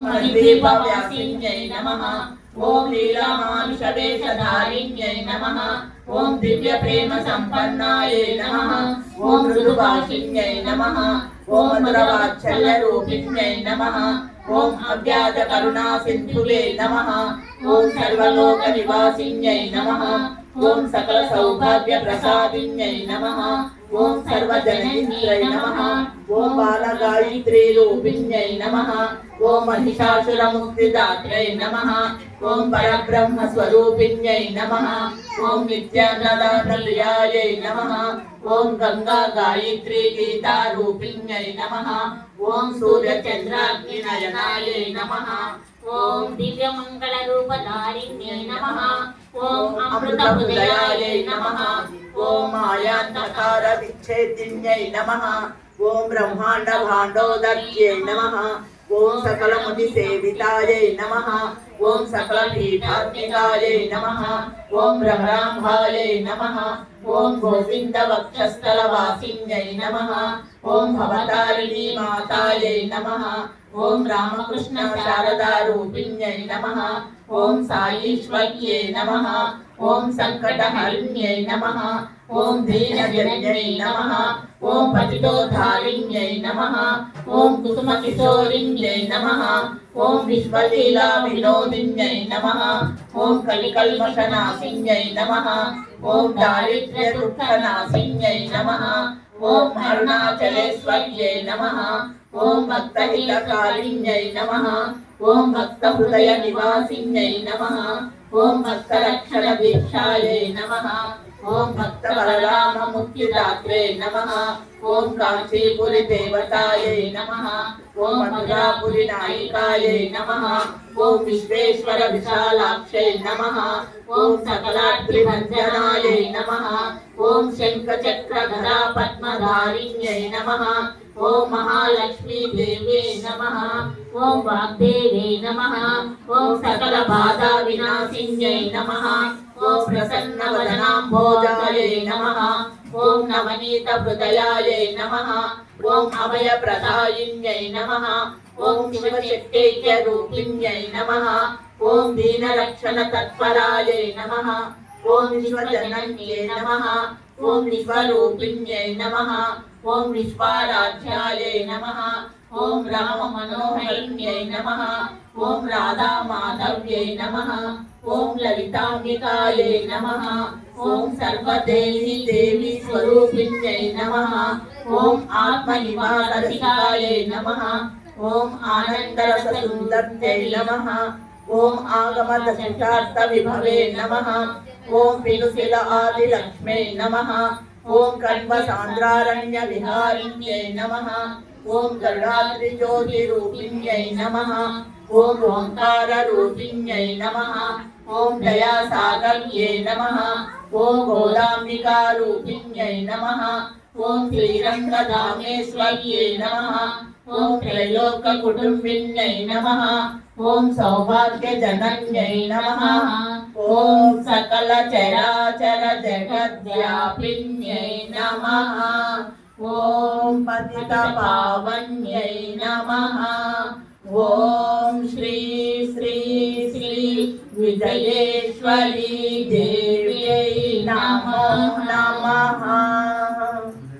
मणिद्वीपवासिन्यै नमः। ओम लीलामानुषवेशधारिण्यै नमः। ओम दिव्यप्रेमसम्पन्नायै नमः। ओम मृदुभाषिण्यै नमः। ओम मधुरवात्सल्यरूपिण्यै नमः। ओम अव्याजकरुणासिन्धुवे नमः। ओम सर्वलोकनिवासिन्यै नमः। ओम सकलसौभाग्यप्रसादिन्यै नमः। ओम सर्वजनयित्रै नमः। ओम बालगायत्रीरूपिण्यै नमः। ओम महिषासुरमुक्तिदात्रै नमः। ओम परब्रह्मस्वरूपिण्यै नमः। ओम नित्यानन्दप्रियायै नमः। ओम गंगा गायत्री गीतारूपिण्यै नमः। ओम सूर्यचन्द्राग्निनयनायै नमः। ओम दिव्यमङ्गलरूपधारिण्यै नमः। ओम अमृतहृदयायै नमः। ओम मायान्धकारविच्छेदिन्यै नमः। ओम ब्रह्माण्डभाण्डोदर्यै नमः। ओम सकलमुनिसेवितायै नमः। ओम सकलपीठात्मिकायै नमः। ओम भ्रमराम्भायै नमः। ओम गोविन्दवक्षस्थलवासिन्यै नमः। ओम भवतारिणी मातायै नमः। ओम रामकृष्ण शारदारूपिण्यै नमः। ओम साईश्वर्यै नमः। ओम संकटहरिण्यै नमः। ओम दीनजनन्यै नमः। ओम पतितोद्धारिण्यै नमः। ओम कुसुमकिशोरिण्यै नमः। ओम विश्वलीला विनोदिन्यै नमः। ओम कलिकल्मषनाशिन्यै नमः। ओम दारिद्र्यदुःखनाशिन्यै नमः। ओम अरुणाचलेश्वर्यै नमः। ओम भक्तहितकारिण्यै नमः। ओम भक्तहृदयनिवासिन्यै नमः। ओम भक्तरक्षणदीक्षायै नमः। ओम भक्तबलराममुक्तिदात्रे नमः। ओम काञ्चीपुरिदेवतायै नमः। ओम मधुरापुरिनायिकायै नमः। ओम विश्वेश्वरविशालाक्ष्यै नमः। ओम सकलाद्रिभञ्जनायै नमः। ओम शङ्खचक्रगदापद्मधारिण्यै नमः। ओम महालक्ष्मीदेव्यै नमः। ओम वाग्देव्यै नमः। ओम सकलबाधाविनाशिन्यै नमः। ओम प्रसन्नवदनाम्भोजायै नमः। ओम नवनीतहृदयायै नमः। ओम अभयप्रदायिन्यै नमः। ओम शिवशक्त्यैक्यरूपिण्यै नमः। ओम दीनरक्षणतत्परायै नमः। ओम विश्वजनन्यै नमः। ओम विश्वरूपिण्यै नमः। ओम विश्वाराध्यायै नमः। ओम राममनोहरिण्यै नमः। ओम राधामाधव्यै नमः। ओम ललिताम्बिकायै नमः। ओम सर्वदेवी देवी स्वरूपिण्यै नमः। ओम आत्मनिवासरसिकायै नमः। ओम आनन्दरससुन्दर्यै नमः। ओम आगमदशितार्थविभवे नमः। ओम पिनुसिल आदिलक्ष्म्यै नमः। ओम कण्वसान्द्रारण्यविहारिण्यै नमः। ओम गरुडाद्रिज्योतिरूपिण्यै नमः। ओम ओंकाररूपिण्यै नमः। ओम दयासागर्यै नमः। ओम गोदाम्बिकारूपिण्यै नमः। ओम श्रीरङ्गधामेश्वर्यै नमः। ओम त्रैलोक्यकुटुम्बिन्यै नमः। ओम सौभाग्यजनन्यै नमः। ओम सकलचराचर जगद्व्यापिन्यै नमः। ओम पतितपावन्यै नमः। ओम श्री श्री श्री विजयेश्वरी देव्यै नमो नमः।